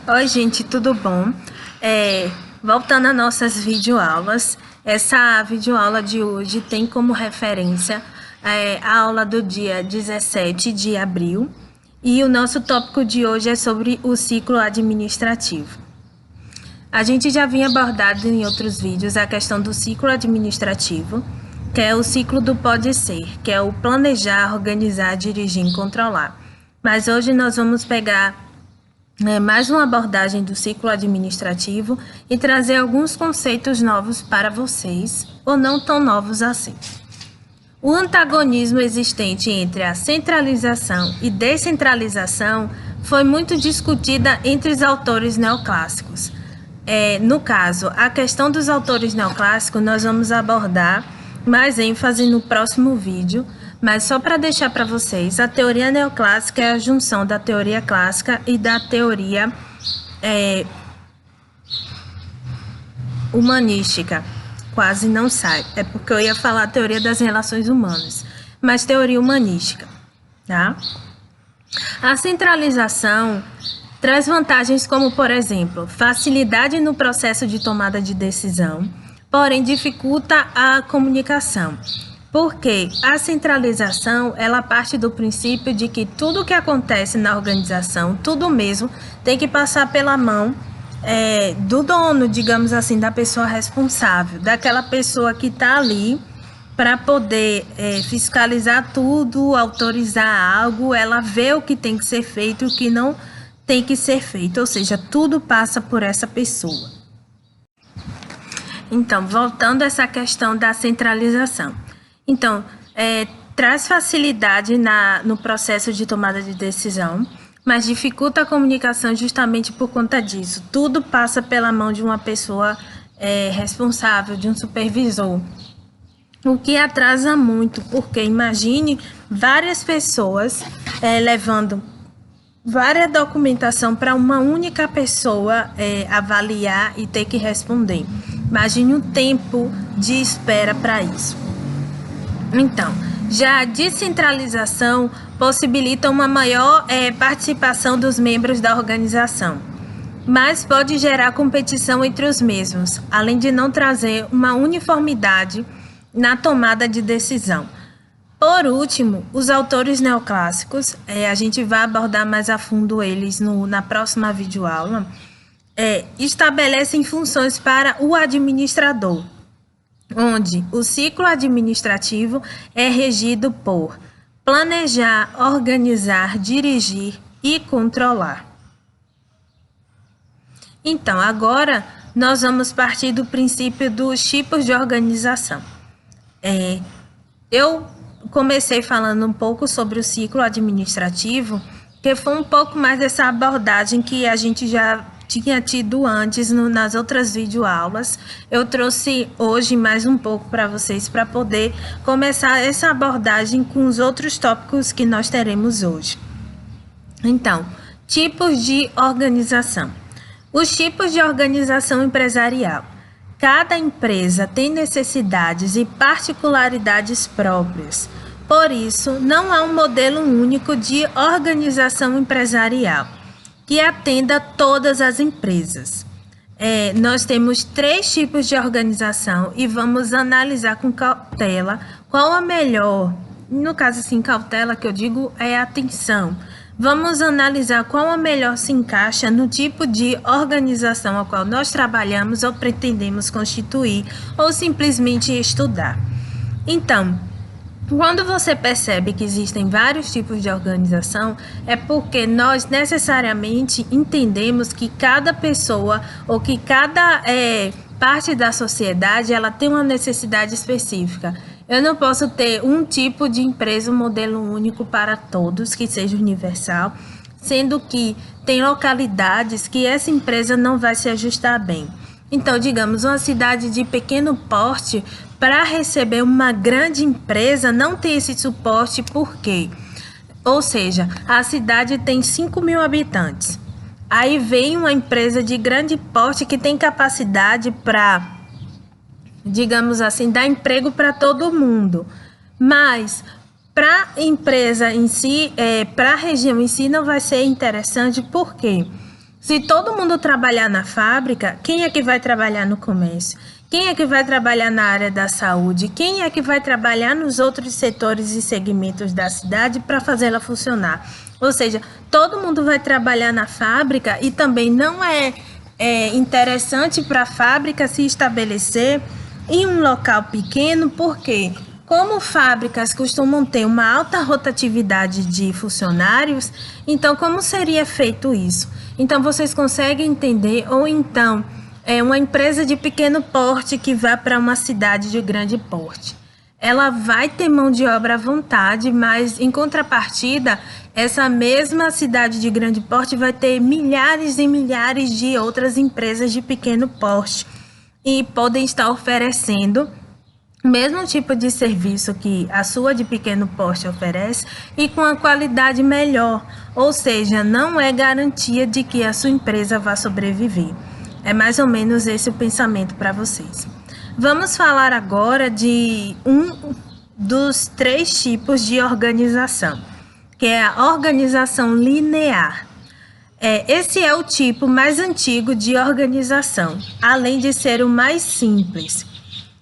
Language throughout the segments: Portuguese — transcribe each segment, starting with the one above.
Oi, gente, tudo bom? Voltando às nossas videoaulas, essa videoaula de hoje tem como referência a aula do dia 17 de abril e o nosso tópico de hoje é sobre o ciclo administrativo. A gente já vinha abordado em outros vídeos a questão do ciclo administrativo, que é o ciclo do pode ser, que é o planejar, organizar, dirigir e controlar. Mas hoje nós vamos pegar mais uma abordagem do ciclo administrativo e trazer alguns conceitos novos para vocês, ou não tão novos assim. O antagonismo existente entre a centralização e descentralização foi muito discutida entre os autores neoclássicos. No caso, a questão dos autores neoclássicos nós vamos abordar mais ênfase no próximo vídeo, mas só para deixar para vocês, a teoria neoclássica é a junção da teoria clássica e da teoria humanística. Quase não sai, é porque eu ia falar a teoria das relações humanas, mas teoria humanística, tá? A centralização traz vantagens como, por exemplo, facilidade no processo de tomada de decisão, porém dificulta a comunicação. Porque a centralização, ela parte do princípio de que tudo que acontece na organização, tudo mesmo, tem que passar pela mão do dono, digamos assim, da pessoa responsável, daquela pessoa que está ali para poder fiscalizar tudo, autorizar algo, ela vê o que tem que ser feito e o que não tem que ser feito, ou seja, tudo passa por essa pessoa. Então, voltando a essa questão da centralização. Então, traz facilidade no processo de tomada de decisão, mas dificulta a comunicação justamente por conta disso. Tudo passa pela mão de uma pessoa responsável, de um supervisor. O que atrasa muito, porque imagine várias pessoas levando várias documentação para uma única pessoa avaliar e ter que responder. Imagine o tempo de espera para isso. Então, já a descentralização possibilita uma maior participação dos membros da organização, mas pode gerar competição entre os mesmos, além de não trazer uma uniformidade na tomada de decisão. Por último, os autores neoclássicos, a gente vai abordar mais a fundo eles na próxima videoaula, estabelecem funções para o administrador, onde o ciclo administrativo é regido por planejar, organizar, dirigir e controlar. Então, agora nós vamos partir do princípio dos tipos de organização. Eu comecei falando um pouco sobre o ciclo administrativo, que foi um pouco mais dessa abordagem que a gente já tinha tido antes nas outras videoaulas. Eu trouxe hoje mais um pouco para vocês, para poder começar essa abordagem com os outros tópicos que nós teremos hoje. Então, tipos de organização. Os tipos de organização empresarial. Cada empresa tem necessidades e particularidades próprias. Por isso, não há um modelo único de organização empresarial que atenda todas as empresas. Nós temos 3 tipos de organização e vamos analisar com cautela qual a melhor. No caso, assim, cautela que eu digo é atenção. Vamos analisar qual a melhor se encaixa no tipo de organização a qual nós trabalhamos ou pretendemos constituir ou simplesmente estudar. Então, quando você percebe que existem vários tipos de organização, é porque nós necessariamente entendemos que cada pessoa ou que cada parte da sociedade ela tem uma necessidade específica. Eu não posso ter um tipo de empresa, um modelo único para todos, que seja universal, sendo que tem localidades que essa empresa não vai se ajustar bem. Então, digamos, uma cidade de pequeno porte, para receber uma grande empresa, não tem esse suporte, por quê? Ou seja, a cidade tem 5.000 habitantes. Aí vem uma empresa de grande porte que tem capacidade para, digamos assim, dar emprego para todo mundo. Mas para a empresa em si, para a região em si, não vai ser interessante, por quê? Se todo mundo trabalhar na fábrica, quem é que vai trabalhar no comércio? Quem é que vai trabalhar na área da saúde? Quem é que vai trabalhar nos outros setores e segmentos da cidade para fazê-la funcionar? Ou seja, todo mundo vai trabalhar na fábrica e também não é interessante para a fábrica se estabelecer em um local pequeno, porque como fábricas costumam ter uma alta rotatividade de funcionários, então como seria feito isso? Então vocês conseguem entender, ou então uma empresa de pequeno porte que vá para uma cidade de grande porte. Ela vai ter mão de obra à vontade, mas em contrapartida, essa mesma cidade de grande porte vai ter milhares e milhares de outras empresas de pequeno porte e podem estar oferecendo o mesmo tipo de serviço que a sua de pequeno porte oferece e com a qualidade melhor, ou seja, não é garantia de que a sua empresa vá sobreviver. É mais ou menos esse o pensamento para vocês. Vamos falar agora de um dos 3 tipos de organização, que é a organização linear. Esse é o tipo mais antigo de organização, além de ser o mais simples.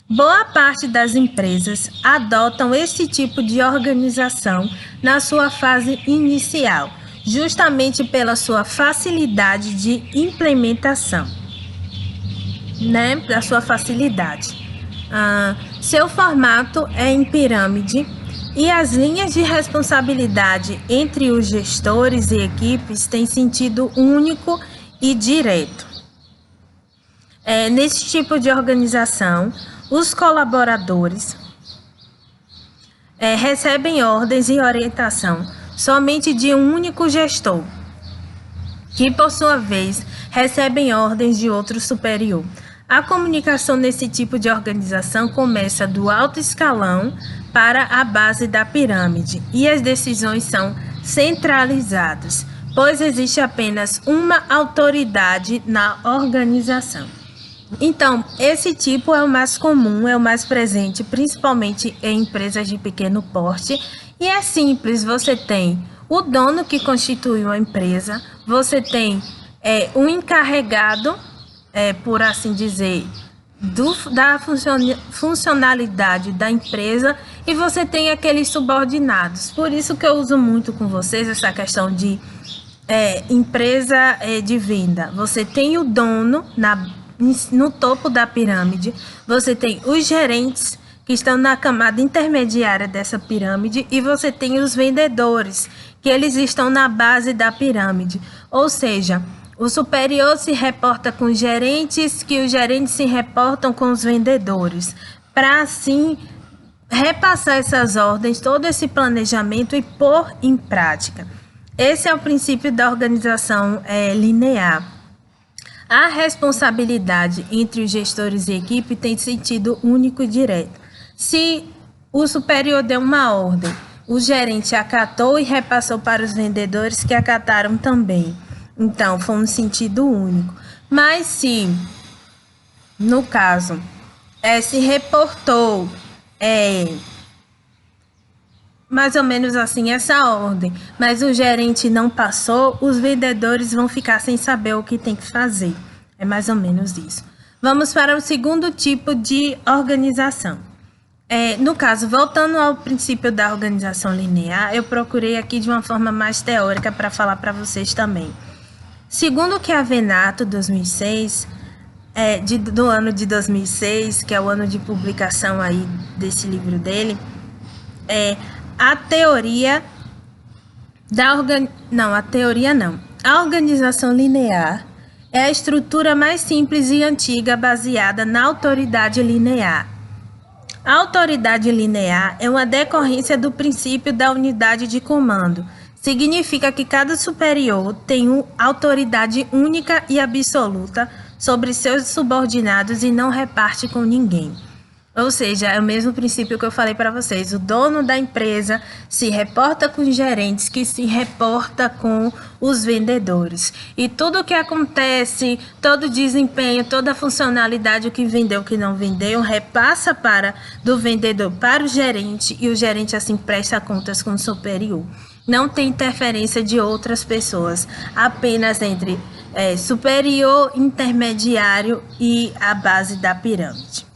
Boa parte das empresas adotam esse tipo de organização na sua fase inicial, justamente pela sua facilidade de implementação, da sua facilidade. Seu formato é em pirâmide e as linhas de responsabilidade entre os gestores e equipes têm sentido único e direto. Nesse tipo de organização, os colaboradores recebem ordens e orientação somente de um único gestor, que por sua vez recebem ordens de outro superior. A comunicação nesse tipo de organização começa do alto escalão para a base da pirâmide e as decisões são centralizadas, pois existe apenas uma autoridade na organização. Então, esse tipo é o mais comum, é o mais presente, principalmente em empresas de pequeno porte, e é simples, você tem o dono que constitui uma empresa, você tem um encarregado, por assim dizer, da funcionalidade da empresa, e você tem aqueles subordinados. Por isso que eu uso muito com vocês essa questão de empresa de venda. Você tem o dono no topo da pirâmide, você tem os gerentes que estão na camada intermediária dessa pirâmide e você tem os vendedores, que eles estão na base da pirâmide. Ou seja, o superior se reporta com os gerentes, que os gerentes se reportam com os vendedores, para assim repassar essas ordens, todo esse planejamento e pôr em prática. Esse é o princípio da organização linear. A responsabilidade entre os gestores e equipe tem sentido único e direto. Se o superior deu uma ordem, o gerente acatou e repassou para os vendedores que acataram também. Então, foi um sentido único. Mas se, no caso, se reportou mais ou menos assim essa ordem, mas o gerente não passou, os vendedores vão ficar sem saber o que tem que fazer. É mais ou menos isso. Vamos para o segundo tipo de organização. No caso, voltando ao princípio da organização linear, eu procurei aqui de uma forma mais teórica para falar para vocês também. Segundo o Chiavenato, 2006, do ano de 2006, que é o ano de publicação aí desse livro dele, a organização linear é a estrutura mais simples e antiga baseada na autoridade linear. A autoridade linear é uma decorrência do princípio da unidade de comando. Significa que cada superior tem autoridade única e absoluta sobre seus subordinados e não reparte com ninguém. Ou seja, é o mesmo princípio que eu falei para vocês. O dono da empresa se reporta com os gerentes, que se reporta com os vendedores. E tudo o que acontece, todo o desempenho, toda a funcionalidade, o que vendeu, o que não vendeu, repassa do vendedor para o gerente e o gerente assim presta contas com o superior. Não tem interferência de outras pessoas, apenas entre superior, intermediário e a base da pirâmide.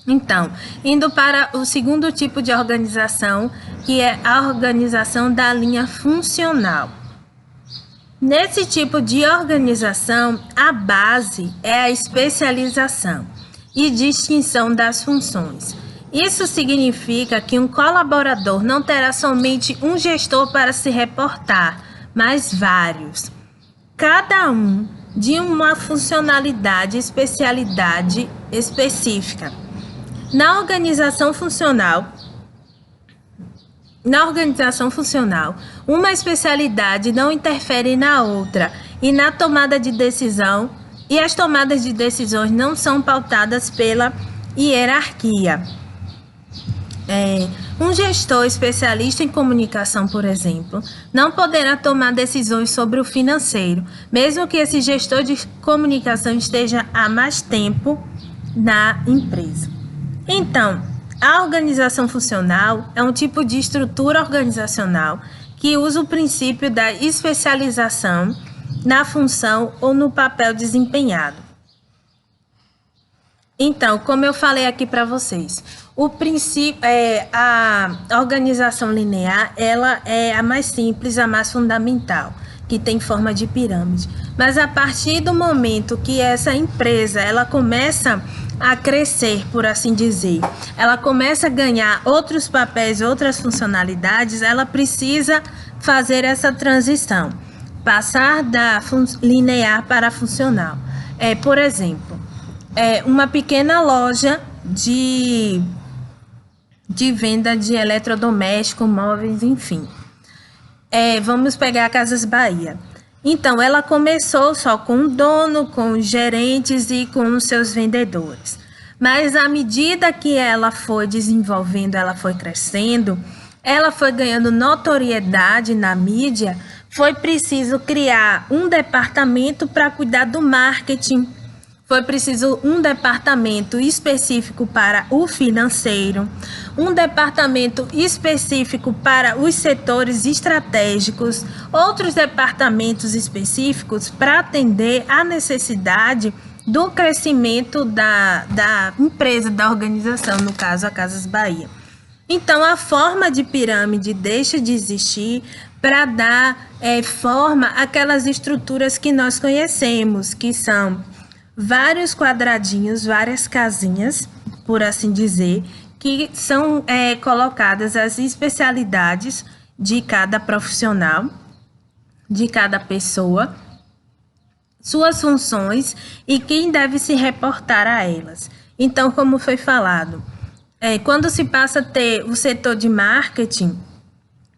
Então, indo para o segundo tipo de organização, que é a organização da linha funcional. Nesse tipo de organização, a base é a especialização e distinção das funções. Isso significa que um colaborador não terá somente um gestor para se reportar, mas vários, cada um de uma funcionalidade e especialidade específica. Na organização funcional, uma especialidade não interfere na outra e na tomada de decisão, e as tomadas de decisões não são pautadas pela hierarquia. Um gestor especialista em comunicação, por exemplo, não poderá tomar decisões sobre o financeiro, mesmo que esse gestor de comunicação esteja há mais tempo na empresa. Então, a organização funcional é um tipo de estrutura organizacional que usa o princípio da especialização na função ou no papel desempenhado. Então, como eu falei aqui para vocês, a organização linear, ela é a mais simples, a mais fundamental, que tem forma de pirâmide. Mas a partir do momento que essa empresa, ela começa a crescer, por assim dizer, ela começa a ganhar outros papéis, outras funcionalidades, ela precisa fazer essa transição, passar da linear para a funcional. Por exemplo, uma pequena loja de venda de eletrodomésticos, móveis, enfim. Vamos pegar a Casas Bahia. Então, ela começou só com o dono, com os gerentes e com os seus vendedores. Mas, à medida que ela foi desenvolvendo, ela foi crescendo, ela foi ganhando notoriedade na mídia, foi preciso criar um departamento para cuidar do marketing. Foi preciso um departamento específico para o financeiro, um departamento específico para os setores estratégicos, outros departamentos específicos para atender a necessidade do crescimento da empresa, da organização, no caso a Casas Bahia. Então, a forma de pirâmide deixa de existir para dar forma àquelas estruturas que nós conhecemos, que são vários quadradinhos, várias casinhas, por assim dizer, que são colocadas as especialidades de cada profissional, de cada pessoa, suas funções e quem deve se reportar a elas. Então, como foi falado, quando se passa a ter o setor de marketing,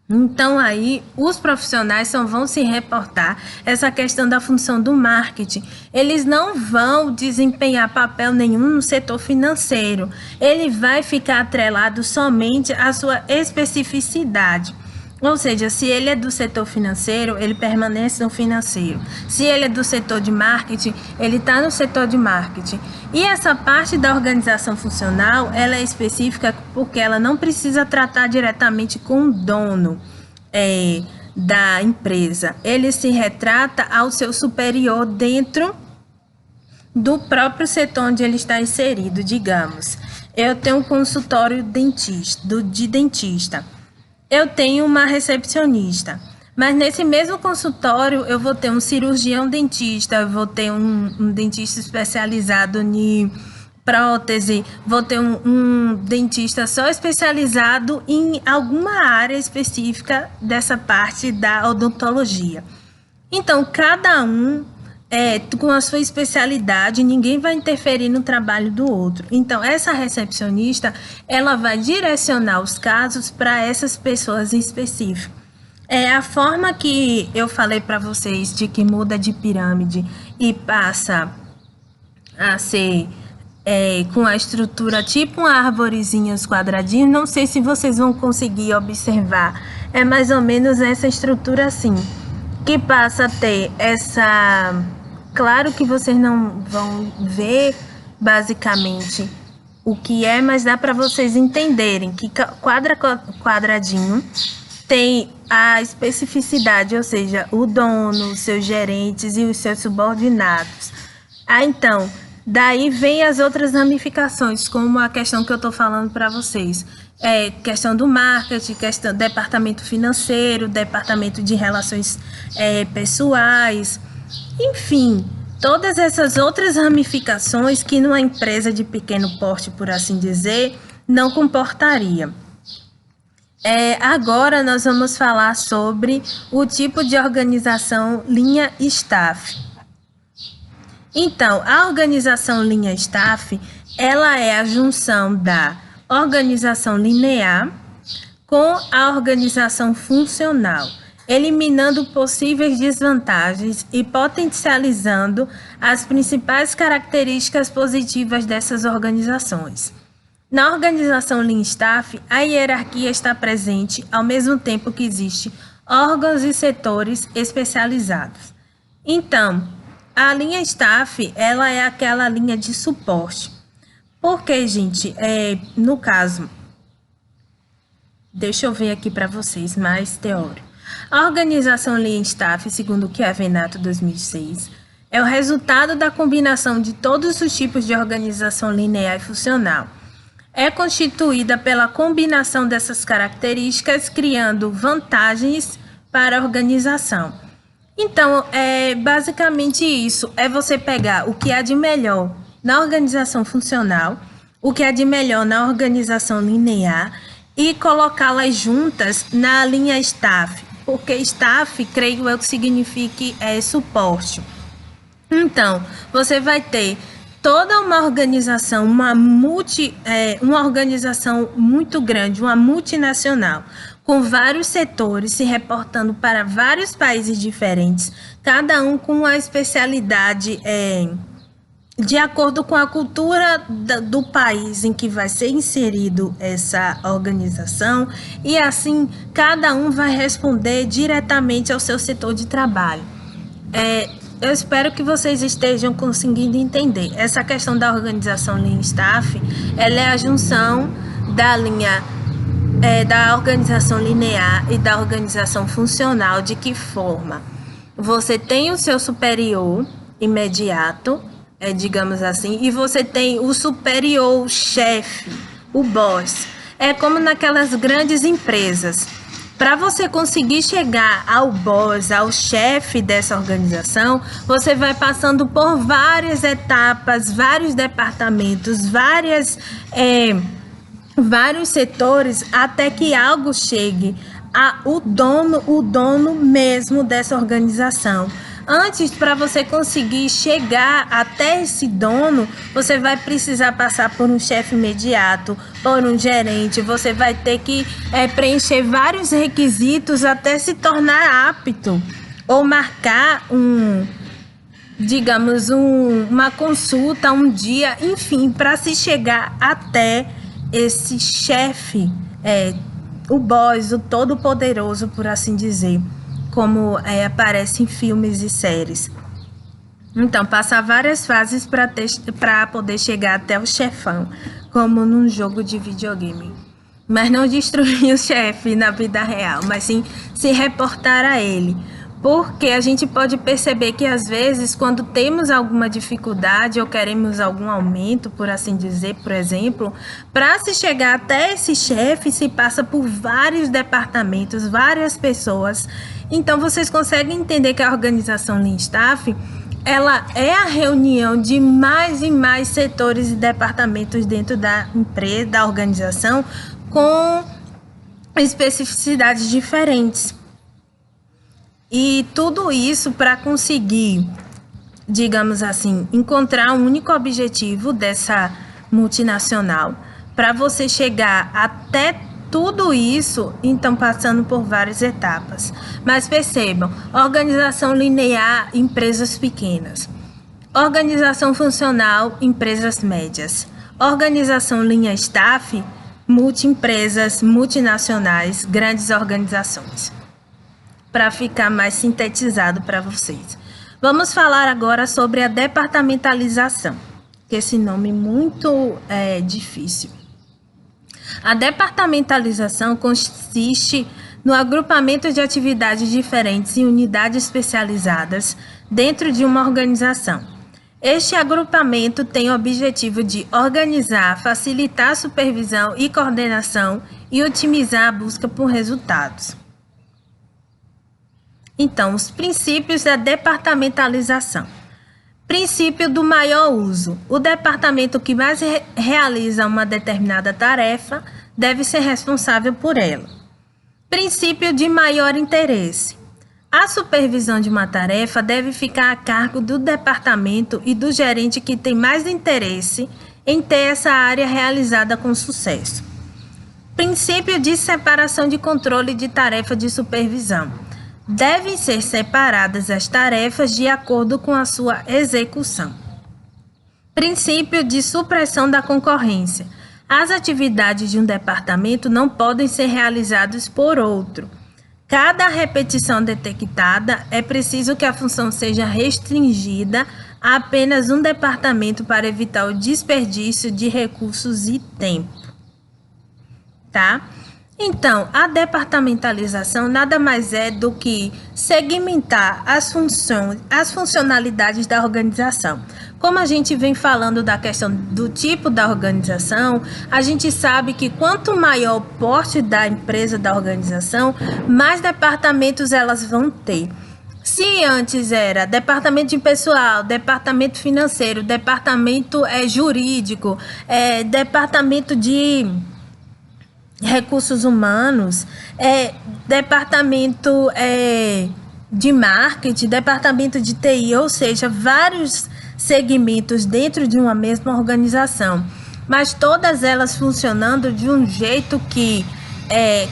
então aí os profissionais só vão se reportar essa questão da função do marketing. Eles não vão desempenhar papel nenhum no setor financeiro. Ele vai ficar atrelado somente à sua especificidade. Ou seja, se ele é do setor financeiro, ele permanece no financeiro. Se ele é do setor de marketing, ele está no setor de marketing. E essa parte da organização funcional, ela é específica porque ela não precisa tratar diretamente com o dono da empresa. Ele se retrata ao seu superior dentro do próprio setor onde ele está inserido. Digamos, eu tenho um consultório de dentista. Eu tenho uma recepcionista, mas nesse mesmo consultório eu vou ter um cirurgião dentista, eu vou ter um dentista especializado em prótese, vou ter um dentista só especializado em alguma área específica dessa parte da odontologia. Então, cada um com a sua especialidade, ninguém vai interferir no trabalho do outro. Então, essa recepcionista, ela vai direcionar os casos para essas pessoas em específico. A forma que eu falei para vocês de que muda de pirâmide e passa a ser com a estrutura tipo uma arvorezinha, os quadradinhos, não sei se vocês vão conseguir observar. É mais ou menos essa estrutura assim, que passa a ter essa... Claro que vocês não vão ver basicamente o que é, mas dá para vocês entenderem que quadradinho tem a especificidade, ou seja, o dono, os seus gerentes e os seus subordinados. Então, daí vem as outras ramificações, como a questão que eu estou falando para vocês. Questão do marketing, questão do departamento financeiro, departamento de relações pessoais, enfim, todas essas outras ramificações que numa empresa de pequeno porte, por assim dizer, não comportaria. Agora nós vamos falar sobre o tipo de organização linha staff. Então, a organização linha staff, ela é a junção da organização linear com a organização funcional, eliminando possíveis desvantagens e potencializando as principais características positivas dessas organizações. Na organização Lean Staff, a hierarquia está presente ao mesmo tempo que existe órgãos e setores especializados. Então, a linha Staff, ela é aquela linha de suporte. Porque, gente, no caso, deixa eu ver aqui para vocês, mais teórico. A organização Lean Staff, segundo o Kevin Nato 2006, é o resultado da combinação de todos os tipos de organização linear e funcional. É constituída pela combinação dessas características, criando vantagens para a organização. Então, basicamente isso, é você pegar o que há de melhor na organização funcional, o que há de melhor na organização linear e colocá-las juntas na linha staff, porque staff, creio eu que signifique suporte. Então, você vai ter toda uma organização, uma organização muito grande, uma multinacional, com vários setores se reportando para vários países diferentes, cada um com uma especialidade de acordo com a cultura do país em que vai ser inserido essa organização, e assim cada um vai responder diretamente ao seu setor de trabalho. Eu espero que vocês estejam conseguindo entender. Essa questão da organização Lean Staff, ela é a junção da linha da organização linear e da organização funcional. De que forma? Você tem o seu superior imediato, digamos assim, e você tem o superior, o chefe, o boss. É como naquelas grandes empresas. Para você conseguir chegar ao boss, ao chefe dessa organização, você vai passando por várias etapas, vários departamentos, vários setores, até que algo chegue ao dono mesmo dessa organização. Antes, para você conseguir chegar até esse dono, você vai precisar passar por um chefe imediato, por um gerente, você vai ter que preencher vários requisitos até se tornar apto, ou marcar uma consulta, um dia, enfim, para se chegar até esse chefe, o boss, o todo-poderoso, por assim dizer, como aparece em filmes e séries. Então, passar várias fases para poder chegar até o chefão, como num jogo de videogame. Mas não destruir o chefe na vida real, mas sim se reportar a ele. Porque a gente pode perceber que, às vezes, quando temos alguma dificuldade ou queremos algum aumento, por assim dizer, por exemplo, para se chegar até esse chefe, se passa por vários departamentos, várias pessoas. Então, vocês conseguem entender que a organização Lean Staff, ela é a reunião de mais e mais setores e departamentos dentro da empresa, da organização, com especificidades diferentes. E tudo isso para conseguir, digamos assim, encontrar um único objetivo dessa multinacional. Para você chegar até tudo isso, então passando por várias etapas. Mas percebam, organização linear, empresas pequenas. Organização funcional, empresas médias. Organização linha staff, multi-empresas, multinacionais, grandes organizações. Para ficar mais sintetizado para vocês. Vamos falar agora sobre a departamentalização, que esse nome muito difícil. A departamentalização consiste no agrupamento de atividades diferentes em unidades especializadas dentro de uma organização. Este agrupamento tem o objetivo de organizar, facilitar a supervisão e coordenação e otimizar a busca por resultados. Então, os princípios da departamentalização. Princípio do maior uso. O departamento que mais realiza uma determinada tarefa deve ser responsável por ela. Princípio de maior interesse. A supervisão de uma tarefa deve ficar a cargo do departamento e do gerente que tem mais interesse em ter essa área realizada com sucesso. Princípio de separação de controle de tarefa de supervisão. Devem ser separadas as tarefas de acordo com a sua execução. Princípio de supressão da concorrência. As atividades de um departamento não podem ser realizadas por outro. Cada repetição detectada, é preciso que a função seja restringida a apenas um departamento para evitar o desperdício de recursos e tempo. Tá? Então, a departamentalização nada mais é do que segmentar as funcionalidades da organização. Como a gente vem falando da questão do tipo da organização, a gente sabe que quanto maior o porte da empresa, da organização, mais departamentos elas vão ter. Se antes era departamento de pessoal, departamento financeiro, departamento jurídico, departamento de recursos humanos, departamento de marketing, departamento de TI, ou seja, vários segmentos dentro de uma mesma organização, mas todas elas funcionando de um jeito que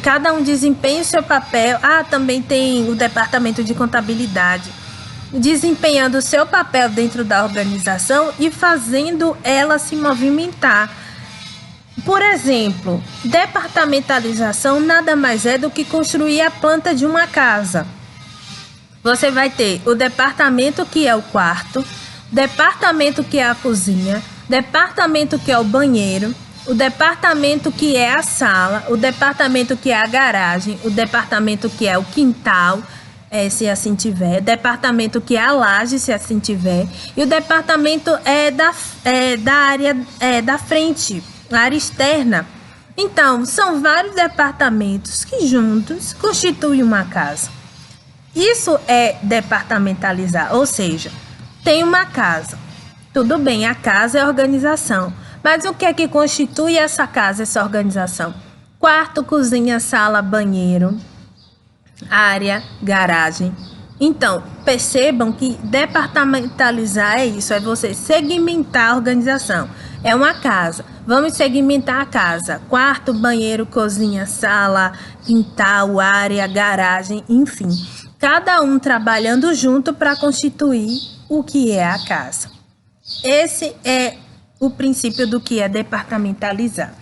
cada um desempenha o seu papel. Também tem o departamento de contabilidade, desempenhando o seu papel dentro da organização e fazendo ela se movimentar. Por exemplo, departamentalização nada mais é do que construir a planta de uma casa. Você vai ter o departamento que é o quarto, departamento que é a cozinha, departamento que é o banheiro, o departamento que é a sala, o departamento que é a garagem, o departamento que é o quintal, se assim tiver, departamento que é a laje, se assim tiver, e o departamento da área da frente, a área externa. Então, são vários departamentos que juntos constituem uma casa. Isso é departamentalizar, ou seja, tem uma casa. Tudo bem, a casa é a organização, mas o que é que constitui essa casa, essa organização? Quarto, cozinha, sala, banheiro, área, garagem. Então, percebam que departamentalizar é isso, é você segmentar a organização. É uma casa. Vamos segmentar a casa. Quarto, banheiro, cozinha, sala, quintal, área, garagem, enfim. Cada um trabalhando junto para constituir o que é a casa. Esse é o princípio do que é departamentalizar.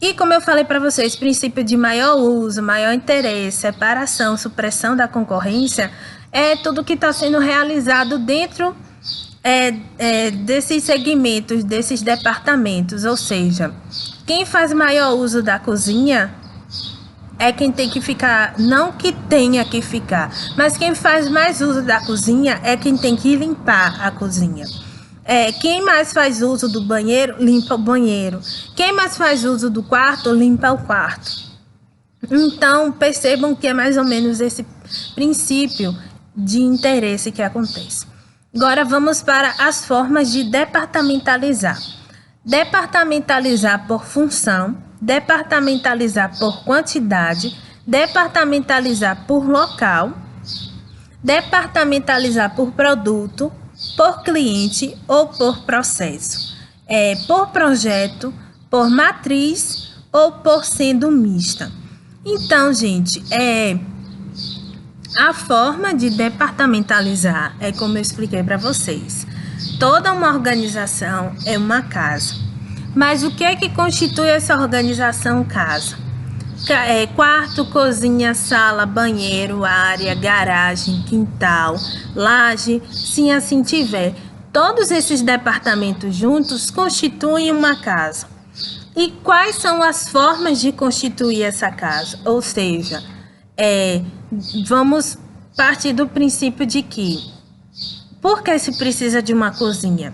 E como eu falei para vocês, princípio de maior uso, maior interesse, separação, supressão da concorrência, é tudo que está sendo realizado dentro desses segmentos, desses departamentos. Ou seja, quem faz maior uso da cozinha é quem tem que ficar, não que tenha que ficar, mas quem faz mais uso da cozinha é quem tem que limpar a cozinha. Quem mais faz uso do banheiro, limpa o banheiro. Quem mais faz uso do quarto, limpa o quarto. Então, percebam que é mais ou menos esse princípio de interesse que acontece. Agora, vamos para as formas de departamentalizar. Departamentalizar por função, departamentalizar por quantidade, departamentalizar por local, departamentalizar por produto, por cliente ou por processo, por projeto, por matriz ou por sendo mista. Então, gente, a forma de departamentalizar é como eu expliquei para vocês. Toda uma organização é uma casa. Mas o que é que constitui essa organização casa? Quarto, cozinha, sala, banheiro, área, garagem, quintal, laje, se assim tiver. Todos esses departamentos juntos constituem uma casa. E quais são as formas de constituir essa casa? Ou seja, vamos partir do princípio de que, por que se precisa de uma cozinha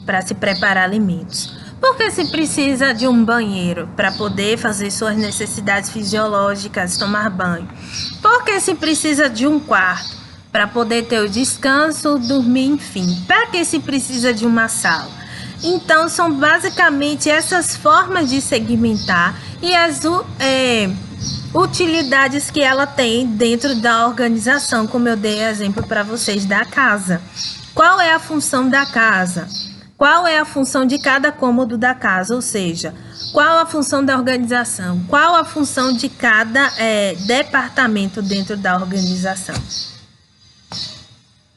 para se preparar alimentos? Por que se precisa de um banheiro para poder fazer suas necessidades fisiológicas, tomar banho? Por que se precisa de um quarto para poder ter o descanso, dormir, enfim? Para que se precisa de uma sala? Então, são basicamente essas formas de segmentar e as utilidades que ela tem dentro da organização, como eu dei exemplo para vocês da casa. Qual é a função da casa? Qual é a função de cada cômodo da casa? Ou seja, qual a função da organização? Qual a função de cada departamento dentro da organização?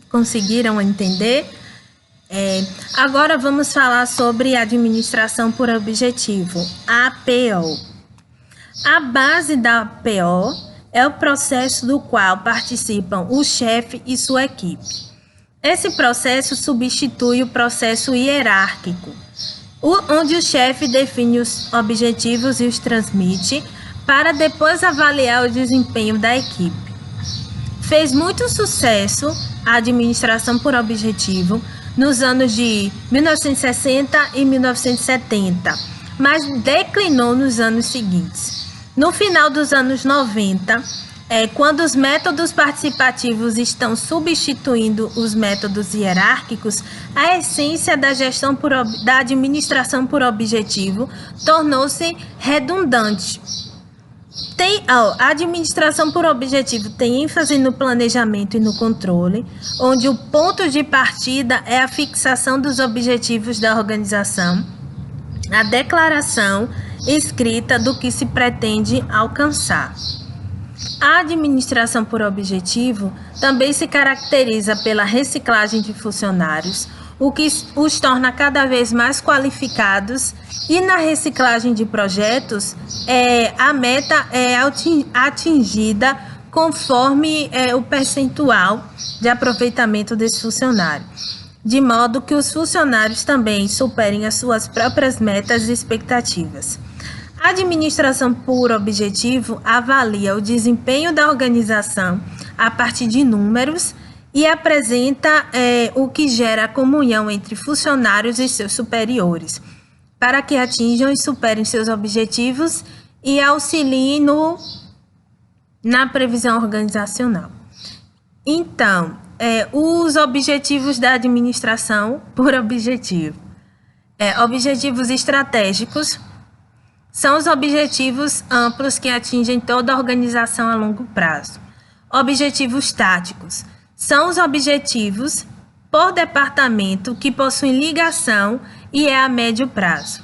Conseguiram entender? Agora vamos falar sobre administração por objetivo, APO. A base da APO é o processo do qual participam o chefe e sua equipe. Esse processo substitui o processo hierárquico, onde o chefe define os objetivos e os transmite para depois avaliar o desempenho da equipe. Fez muito sucesso a administração por objetivo nos anos de 1960 e 1970, mas declinou nos anos seguintes. No final dos anos 90, quando os métodos participativos estão substituindo os métodos hierárquicos, a essência da gestão da administração por objetivo tornou-se redundante. A administração por objetivo tem ênfase no planejamento e no controle, onde o ponto de partida é a fixação dos objetivos da organização, a declaração escrita do que se pretende alcançar. A administração por objetivo também se caracteriza pela reciclagem de funcionários, o que os torna cada vez mais qualificados, e na reciclagem de projetos, a meta é atingida conforme o percentual de aproveitamento desse funcionário, de modo que os funcionários também superem as suas próprias metas e expectativas. A administração por objetivo avalia o desempenho da organização a partir de números e apresenta o que gera a comunhão entre funcionários e seus superiores, para que atinjam e superem seus objetivos e auxiliem na previsão organizacional. Então, os objetivos da administração por objetivo. Objetivos estratégicos são os objetivos amplos que atingem toda a organização a longo prazo. Objetivos táticos são os objetivos por departamento que possuem ligação e é a médio prazo.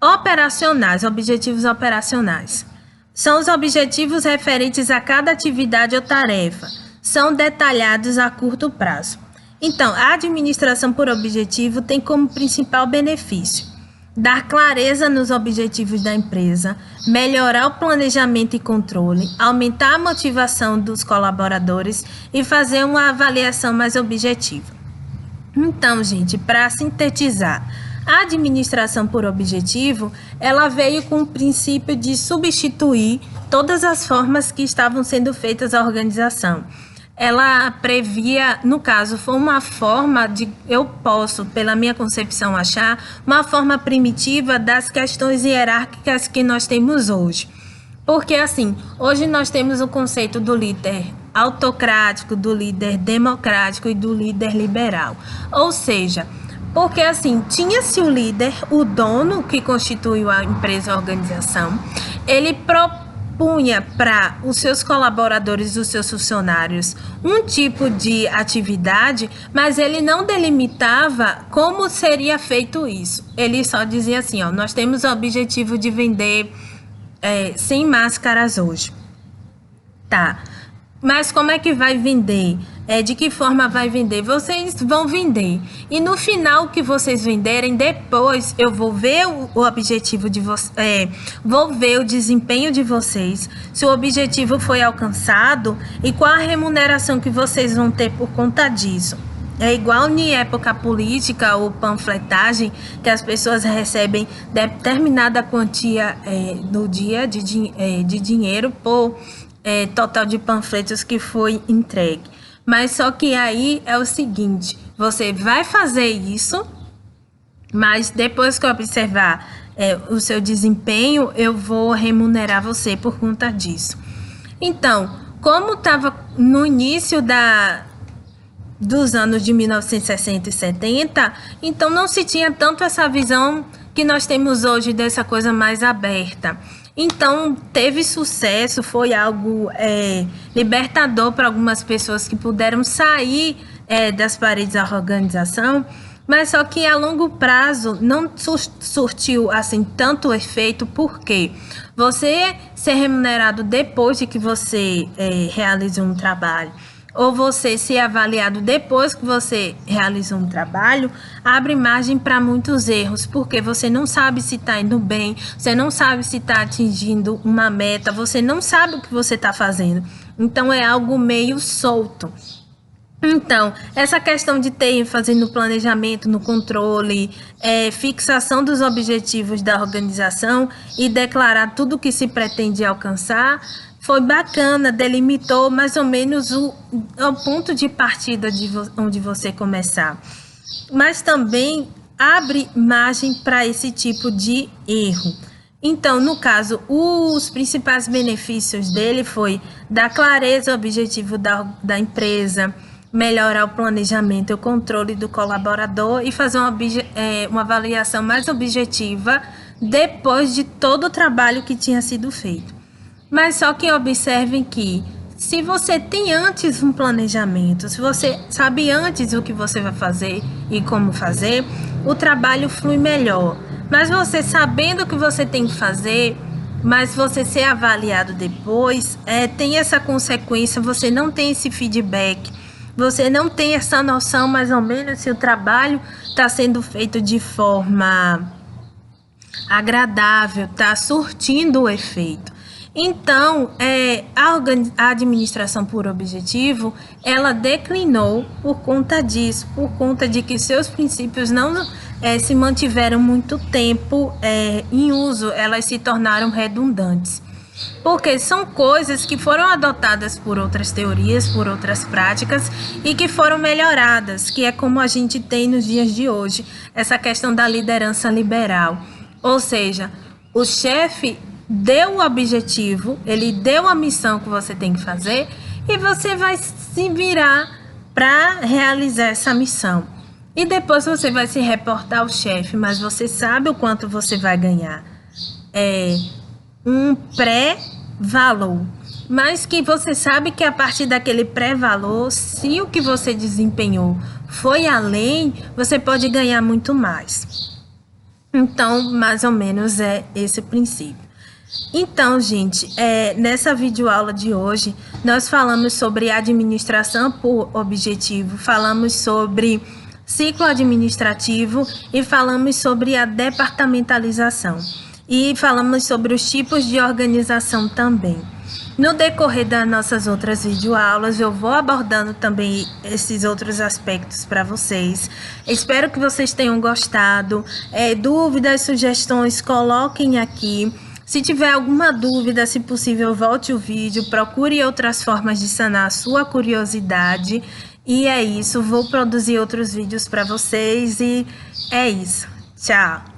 Operacionais, objetivos operacionais, são os objetivos referentes a cada atividade ou tarefa, são detalhados a curto prazo. Então, a administração por objetivo tem como principal benefício dar clareza nos objetivos da empresa, melhorar o planejamento e controle, aumentar a motivação dos colaboradores e fazer uma avaliação mais objetiva. Então, gente, para sintetizar, a administração por objetivo, ela veio com o princípio de substituir todas as formas que estavam sendo feitas à organização. Ela previa, no caso, foi uma forma de, eu posso, pela minha concepção, achar, uma forma primitiva das questões hierárquicas que nós temos hoje. Porque, assim, hoje nós temos o conceito do líder autocrático, do líder democrático e do líder liberal. Ou seja, porque, assim, tinha-se o líder, o dono que constituiu a empresa, a organização, ele propunha para os seus colaboradores, os seus funcionários, um tipo de atividade, mas ele não delimitava como seria feito isso. Ele só dizia assim, nós temos o objetivo de vender 100 máscaras hoje. Tá, mas como é que vai vender? De que forma vai vender? Vocês vão vender. E no final que vocês venderem, depois eu vou ver o objetivo de vocês, vou ver o desempenho de vocês, se o objetivo foi alcançado e qual a remuneração que vocês vão ter por conta disso. É igual em época política ou panfletagem, que as pessoas recebem determinada quantia no dia de dinheiro por total de panfletos que foi entregue. Mas só que aí é o seguinte, você vai fazer isso, mas depois que eu observar o seu desempenho, eu vou remunerar você por conta disso. Então, como estava no início dos anos de 1960 e 70, então não se tinha tanto essa visão que nós temos hoje dessa coisa mais aberta. Então, teve sucesso, foi algo libertador para algumas pessoas que puderam sair das paredes da organização, mas só que a longo prazo não surtiu assim tanto efeito, porque você ser remunerado depois de que você realizou um trabalho, ou você ser avaliado depois que você realizou um trabalho, abre margem para muitos erros, porque você não sabe se está indo bem, você não sabe se está atingindo uma meta, você não sabe o que você está fazendo. Então, é algo meio solto. Então, essa questão de ter ênfase no planejamento, no controle, fixação dos objetivos da organização e declarar tudo o que se pretende alcançar, foi bacana, delimitou mais ou menos o ponto de partida onde você começar. Mas também abre margem para esse tipo de erro. Então, no caso, os principais benefícios dele foi dar clareza ao objetivo da empresa, melhorar o planejamento e o controle do colaborador e fazer uma avaliação mais objetiva depois de todo o trabalho que tinha sido feito. Mas só que observem que se você tem antes um planejamento, se você sabe antes o que você vai fazer e como fazer, o trabalho flui melhor. Mas você sabendo o que você tem que fazer, mas você ser avaliado depois, tem essa consequência, você não tem esse feedback, você não tem essa noção mais ou menos se o trabalho está sendo feito de forma agradável, está surtindo o efeito. Então, a administração por objetivo, ela declinou por conta disso, por conta de que seus princípios não se mantiveram muito tempo em uso, elas se tornaram redundantes. Porque são coisas que foram adotadas por outras teorias, por outras práticas e que foram melhoradas, que é como a gente tem nos dias de hoje, essa questão da liderança liberal. Ou seja, o chefe deu o objetivo, ele deu a missão que você tem que fazer e você vai se virar para realizar essa missão. E depois você vai se reportar ao chefe, mas você sabe o quanto você vai ganhar. Um pré-valor, mas que você sabe que a partir daquele pré-valor, se o que você desempenhou foi além, você pode ganhar muito mais. Então, mais ou menos é esse princípio. Então, gente, nessa videoaula de hoje, nós falamos sobre administração por objetivo, falamos sobre ciclo administrativo e falamos sobre a departamentalização. E falamos sobre os tipos de organização também. No decorrer das nossas outras videoaulas, eu vou abordando também esses outros aspectos para vocês. Espero que vocês tenham gostado. Dúvidas, sugestões, coloquem aqui. Se tiver alguma dúvida, se possível, volte o vídeo, procure outras formas de sanar a sua curiosidade. E é isso, vou produzir outros vídeos para vocês e é isso. Tchau!